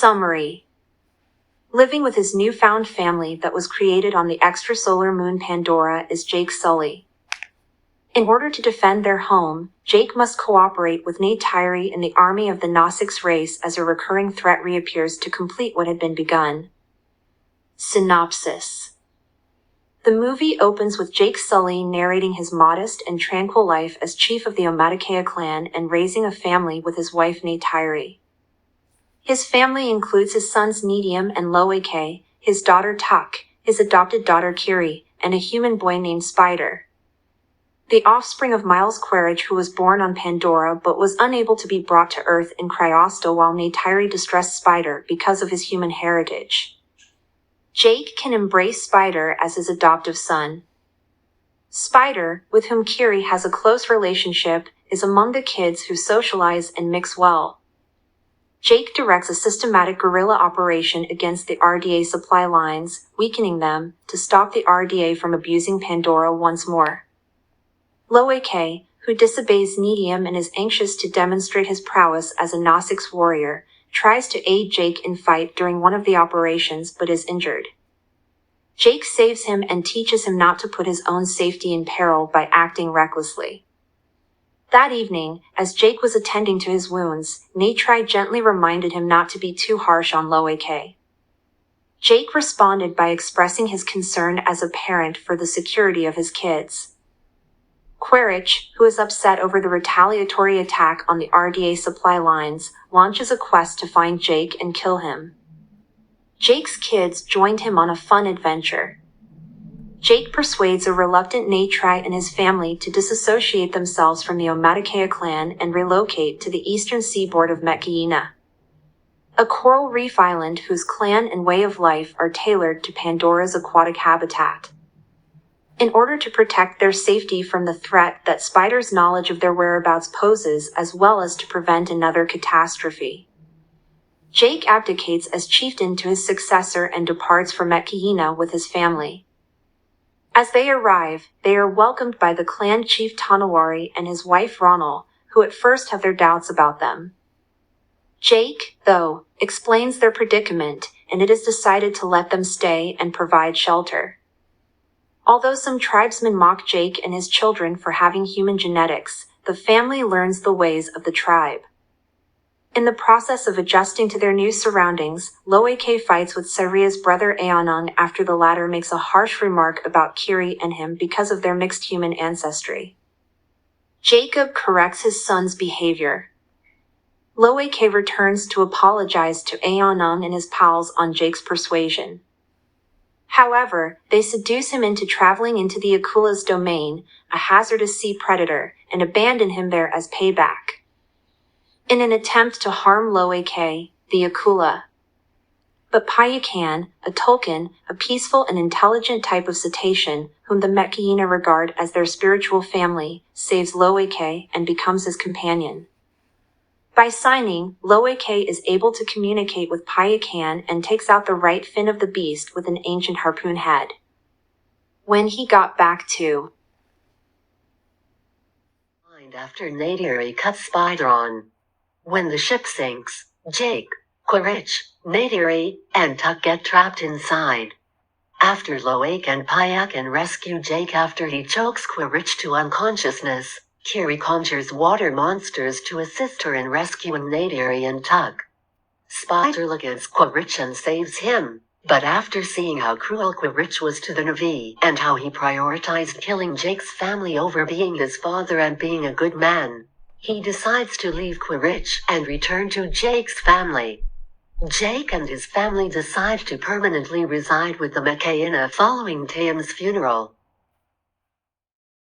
Summery. Living with his newfound family that was created on the extrasolar moon Pandora is Jake Sully. In order to defend their home, Jake must cooperate with Neytiri and the army of the Gnostics race as a recurring threat reappears to complete what had been begun. Synopsis. The movie opens with Jake Sully narrating his modest and tranquil life as chief of the Omaticaya Clan and raising a family with his wife Neytiri. His family includes his sons Neteyam and Lo'ak, his daughter Tuck, his adopted daughter Kiri, and a human boy named Spider. The offspring of Miles Quaritch, who was born on Pandora but was unable to be brought to Earth in cryosta while Neytiri distressed Spider because of his human heritage. Jake can embrace Spider as his adoptive son. Spider, with whom Kiri has a close relationship, is among the kids who socialize and mix well. Jake directs a systematic guerrilla operation against the RDA supply lines, weakening them, to stop the RDA from abusing Pandora once more. Lo'ak, who disobeys Neteyam and is anxious to demonstrate his prowess as a Gnostics warrior, tries to aid Jake in fight during one of the operations but is injured. Jake saves him and teaches him not to put his own safety in peril by acting recklessly. That evening, as Jake was attending to his wounds, Neytiri gently reminded him not to be too harsh on Lo'ak. Jake responded by expressing his concern as a parent for the security of his kids. Quaritch, who is upset over the retaliatory attack on the RDA supply lines, launches a quest to find Jake and kill him. Jake's kids joined him on a fun adventure. Jake persuades a reluctant Neytiri and his family to disassociate themselves from the Omaticaya Clan and relocate to the eastern seaboard of Neteyam, a coral reef island whose clan and way of life are tailored to Pandora's aquatic habitat. In order to protect their safety from the threat that Spider's knowledge of their whereabouts poses, as well as to prevent another catastrophe, Jake abdicates as chieftain to his successor and departs for Neteyam with his family. As they arrive, they are welcomed by the clan chief Tanawari and his wife Ronal, who at first have their doubts about them. Jake, though, explains their predicament, and it is decided to let them stay and provide shelter. Although some tribesmen mock Jake and his children for having human genetics, the family learns the ways of the tribe. In the process of adjusting to their new surroundings, Lo'ak fights with Saria's brother Aonung after the latter makes a harsh remark about Kiri and him because of their mixed human ancestry. Jacob corrects his son's behavior. Lo'ak returns to apologize to Aonung and his pals on Jake's persuasion. However, they seduce him into traveling into the Akula's domain, a hazardous sea predator, and abandon him there as payback. In an attempt to harm Lo'ak, the Akula. But Payakan, a Tulkun, a peaceful and intelligent type of cetacean, whom the Neteyam regard as their spiritual family, saves Lo'ak and becomes his companion. By signing, Lo'ak is able to communicate with Payakan and takes out the right fin of the beast with an ancient harpoon head. When he got back to after Neytiri cuts Spider on. When the ship sinks, Jake, Quaritch, Neytiri, and Tuck get trapped inside. After Lo'ak and Payakan rescue Jake after he chokes Quaritch to unconsciousness, Kiri conjures water monsters to assist her in rescuing Neytiri and Tuck. Spider against Quaritch and saves him, but after seeing how cruel Quaritch was to the Na'vi and how he prioritized killing Jake's family over being his father and being a good man, he decides to leave Quaritch and return to Jake's family. Jake and his family decide to permanently reside with the Neteyam following Neteyam's funeral.